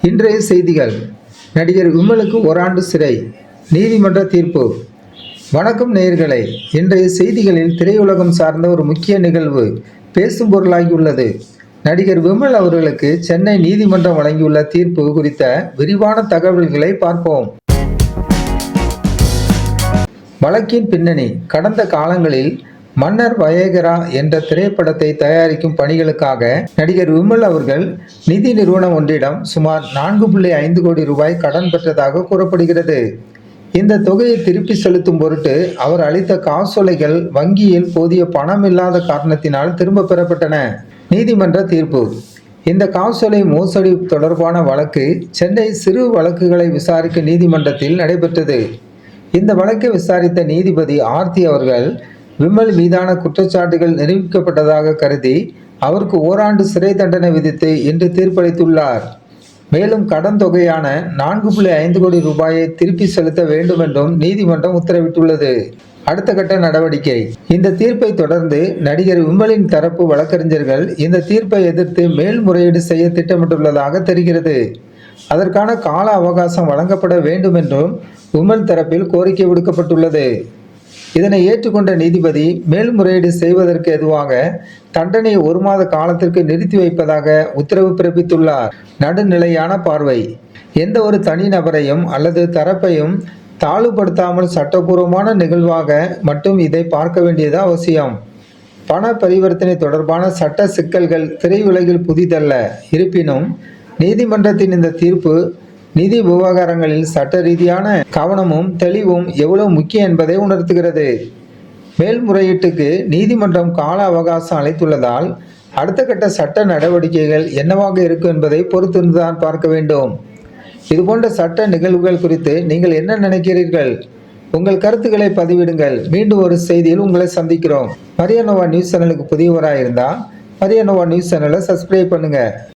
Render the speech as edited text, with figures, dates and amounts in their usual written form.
இன்றைய செய்திகள். நடிகர் விமலுக்கு ஓராண்டு சிறை, நீதிமன்ற தீர்ப்பு. வணக்கம் நேயர்களே. இன்றைய செய்திகளில் திரையுலகம் சார்ந்த ஒரு முக்கிய நிகழ்வு பேசும் பொருளாகியுள்ளது. நடிகர் விமல் அவர்களுக்கு சென்னை நீதிமன்றம் வழங்கியுள்ள தீர்ப்பு குறித்த விரிவான தகவல்களை பார்ப்போம். வழக்கின் பின்னணி. கடந்த காலங்களில் மன்னர் வயேகரா என்ற திரைப்படத்தை தயாரிக்கும் பணிகளுக்காக நடிகர் விமல் அவர்கள் நிதி நிறுவனம் ஒன்றிடம் சுமார் 4.5 கோடி ரூபாய் கடன் பெற்றதாக கூறப்படுகிறது. இந்த தொகையை திருப்பி செலுத்தும் பொருட்டு அவர் அளித்த காசோலைகள் வங்கியில் போதிய பணம் இல்லாத காரணத்தினால் திரும்ப பெறப்பட்டன. நீதிமன்ற தீர்ப்பு. இந்த காசோலை மோசடி தொடர்பான வழக்கு சென்னை சிறு வழக்குகளை விசாரிக்கும் நீதிமன்றத்தில் நடைபெற்றது. இந்த வழக்கை விசாரித்த நீதிபதி ஆர்த்தி அவர்கள் விமல் மீதான குற்றச்சாட்டுகள் நிரூபிக்கப்பட்டதாக கருதி அவருக்கு ஓராண்டு சிறை தண்டனை விதித்து இன்று தீர்ப்பளித்துள்ளார். மேலும் கடன் தொகையான 4.5 கோடி ரூபாயை திருப்பி செலுத்த வேண்டும் என்றும் நீதிமன்றம் உத்தரவிட்டுள்ளது. அடுத்த கட்ட நடவடிக்கை. இந்த தீர்ப்பை தொடர்ந்து நடிகர் விமலின் தரப்பு வழக்கறிஞர்கள் இந்த தீர்ப்பை எதிர்த்து மேல்முறையீடு செய்ய திட்டமிட்டுள்ளதாக தெரிகிறது. அதற்கான கால அவகாசம் வழங்கப்பட வேண்டும் என்றும் விமல் தரப்பில் கோரிக்கை விடுக்கப்பட்டுள்ளது. இதனை ஏற்றுக்கொண்ட நீதிபதி மேல்முறையீடு செய்வதற்கு எதுவாக தண்டனையை 1 மாத காலத்திற்கு நிறுத்தி வைப்பதாக உத்தரவு பிறப்பித்துள்ளார். நடுநிலையான பார்வை. எந்த ஒரு தனிநபரையும் அல்லது தரப்பையும் தாழ்வுபடுத்தாமல் சட்டபூர்வமான நிகழ்வாக மட்டும் இதை பார்க்க வேண்டியது அவசியம். பண பரிவர்த்தனை தொடர்பான சட்ட சிக்கல்கள் திரையுலகில் புதிதல்ல. இருப்பினும் நீதிமன்றத்தின் இந்த தீர்ப்பு நிதி விவகாரங்களில் சட்ட ரீதியான கவனமும் தெளிவும் எவ்வளவு முக்கியம் என்பதை உணர்த்துகிறது. மேல்முறையீட்டுக்கு நீதிமன்றம் கால அவகாசம் அளித்துள்ளதால் அடுத்த கட்ட சட்ட நடவடிக்கைகள் என்னவாக இருக்கும் என்பதை பொறுத்திருந்துதான் பார்க்க வேண்டும். இதுபோன்ற சட்ட நிகழ்வுகள் குறித்து நீங்கள் என்ன நினைக்கிறீர்கள்? உங்கள் கருத்துக்களை பதிவிடுங்கள். மீண்டும் ஒரு செய்தியில் உங்களை சந்திக்கிறோம். மரியா நோவா நியூஸ் சேனலுக்கு புதியவராக இருந்தால் மரியா நோவா நியூஸ் சேனலை சப்ஸ்கிரைப் பண்ணுங்க.